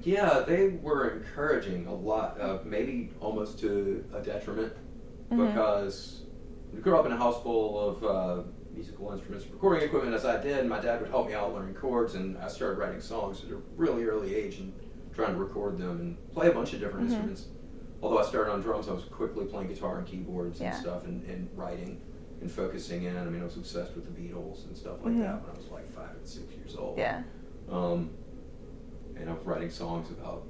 Yeah, they were encouraging a lot, maybe almost to a detriment, Mhm. because we grew up in a house full of musical instruments, recording equipment as I did. My dad would help me out learning chords, and I started writing songs at a really early age and trying to record them and play a bunch of different Mhm. instruments. Although I started on drums, I was quickly playing guitar and keyboards and Yeah. stuff, and writing and focusing in. I mean, I was obsessed with the Beatles and stuff like Mhm. that when I was like 5 and 6 years old. Yeah. Um, and I was writing songs about,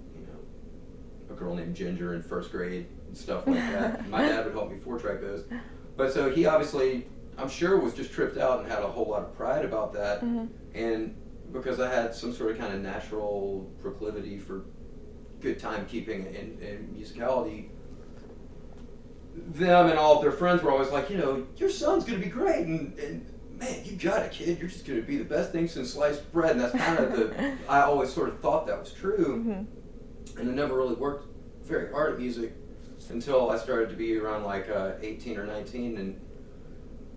a girl named Ginger in first grade and stuff like that. And my dad would help me four-track those. But so he obviously, I'm sure, was just tripped out and had a whole lot of pride about that. Mhm. And because I had some sort of kind of natural proclivity for good timekeeping and musicality, them and all of their friends were always like, your son's going to be great. And man, you got it, kid. You're just going to be the best thing since sliced bread. And that's kind of I always sort of thought that was true. Mhm. And I never really worked very hard at music until I started to be around like 18 or 19. And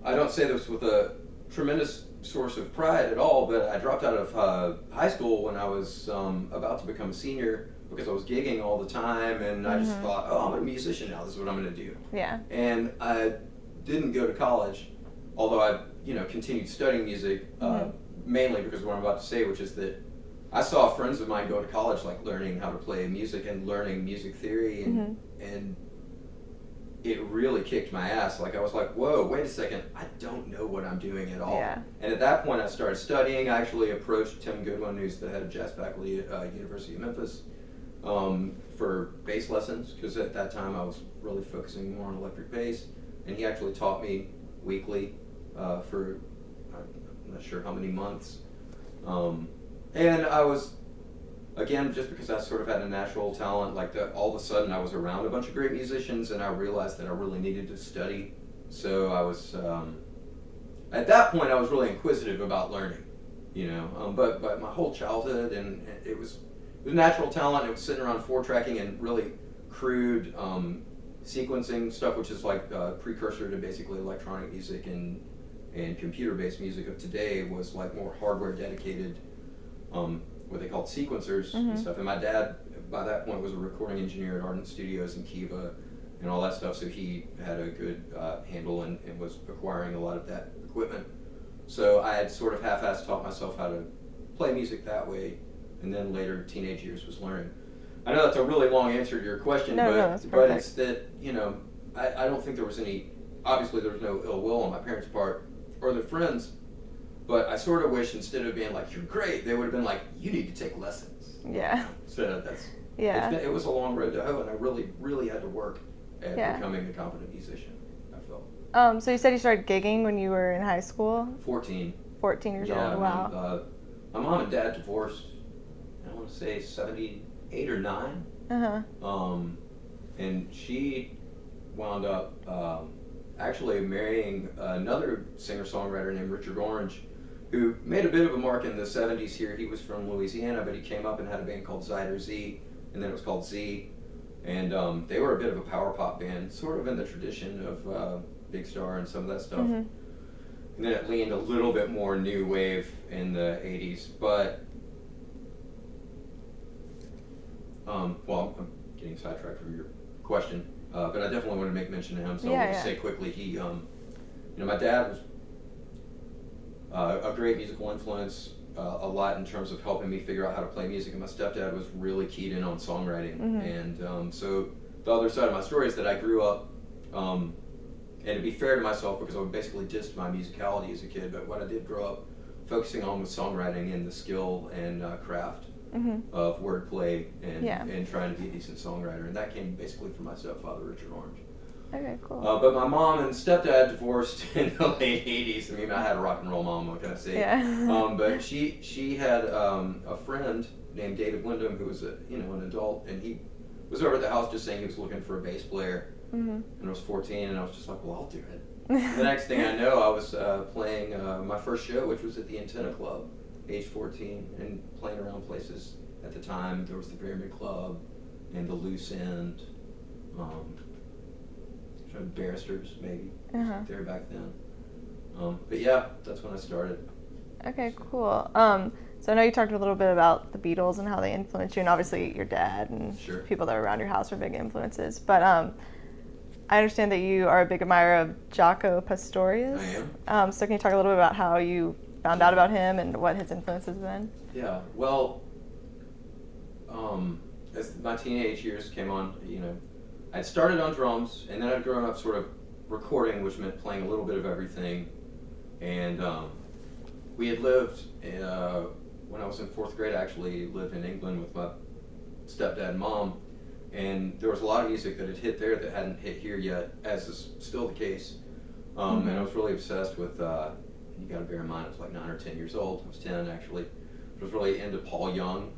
I don't say this with a tremendous source of pride at all, but I dropped out of high school when I was about to become a senior because I was gigging all the time, and I just Mhm. thought, oh, I'm a musician now. This is what I'm going to do. Yeah. And I didn't go to college, although I, continued studying music, Mhm. mainly because of what I'm about to say, which is that I saw friends of mine go to college, like learning how to play music and learning music theory, and Mhm. and it really kicked my ass. Like I was like, whoa, wait a second, I don't know what I'm doing at all. Yeah. And at that point, I started studying. I actually approached Tim Goodwin, who's the head of jazz faculty at University of Memphis, for bass lessons, because at that time I was really focusing more on electric bass, and he actually taught me weekly for I'm not sure how many months. And I was, again, just because I sort of had a natural talent, like that, all of a sudden I was around a bunch of great musicians, and I realized that I really needed to study. So I was, at that point, I was really inquisitive about learning, but my whole childhood, and it was natural talent. It was sitting around four tracking and really crude sequencing stuff, which is like a precursor to basically electronic music and computer-based music of today, was like more hardware dedicated, what they called sequencers and Mhm. stuff. And my dad, by that point, was a recording engineer at Ardent Studios in Kiva and all that stuff, so he had a good handle and was acquiring a lot of that equipment. So I had sort of half-assed taught myself how to play music that way, and then later teenage years was learning. I know that's a really long answer to your question, No, no, that's but perfect. it's that, I don't think there was any, obviously there was no ill will on my parents' part or their friends, but I sort of wish instead of being like, you're great, they would have been like, you need to take lessons. Yeah. So Yeah. it was a long road to hoe, and I really, really had to work at Yeah. becoming a competent musician, I felt. So you said you started gigging when you were in high school? 14. 14 years Yeah, old. Wow. my mom and dad divorced, I want to say 78 or 9. Uh-huh. And she wound up actually marrying another singer-songwriter named Richard Orange, who made a bit of a mark in the 70s here. He was from Louisiana, but he came up and had a band called Zyder Z, and then it was called Z. And they were a bit of a power pop band, sort of in the tradition of Big Star and some of that stuff. Mhm. And then it leaned a little bit more new wave in the 80s. But, well, I'm getting sidetracked from your question. But I definitely want to make mention of him. So Yeah, I'll just yeah. say quickly, my dad was a great musical influence, a lot in terms of helping me figure out how to play music. And my stepdad was really keyed in on songwriting. Mhm. And so the other side of my story is that I grew up, and to be fair to myself, because I basically dissed my musicality as a kid, but what I did grow up focusing on was songwriting and the skill and craft Mhm. of wordplay Yeah. and trying to be a decent songwriter. And that came basically from my stepfather, Richard Orange. Okay, cool. But my mom and stepdad divorced in the late 80s. I mean, I had a rock and roll mom, what can I say? Yeah. But she had a friend named David Wyndham who was an adult, and he was over at the house just saying he was looking for a bass player. Mhm. And I was 14, and I was just like, well, I'll do it. The next thing I know, I was playing my first show, which was at the Antenna Club, age 14, and playing around places at the time. There was the Pyramid Club and the Loose End, Barristers, maybe, Uh-huh. there back then. But yeah, that's when I started. Okay, cool. So I know you talked a little bit about the Beatles and how they influenced you, and obviously your dad and Sure. people that were around your house were big influences. But I understand that you are a big admirer of Jaco Pastorius. I am. So can you talk a little bit about how you found out about him and what his influence has been? Yeah, well, as my teenage years came on, I'd started on drums, and then I'd grown up sort of recording, which meant playing a little bit of everything. And we had lived, when I was in 4th grade, I actually lived in England with my stepdad and mom, and there was a lot of music that had hit there that hadn't hit here yet, as is still the case. And I was really obsessed with, you gotta bear in mind, I was like 9 or 10 years old. I was 10 actually. I was really into Paul Young,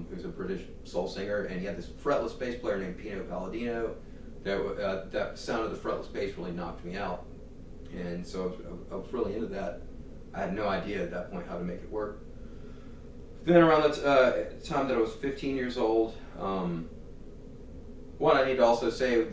who's a British soul singer, and he had this fretless bass player named Pino Palladino. That sound of the fretless bass really knocked me out, and so I was really into that. I had no idea at that point how to make it work. Then around the time that I was 15 years old, one, I need to also say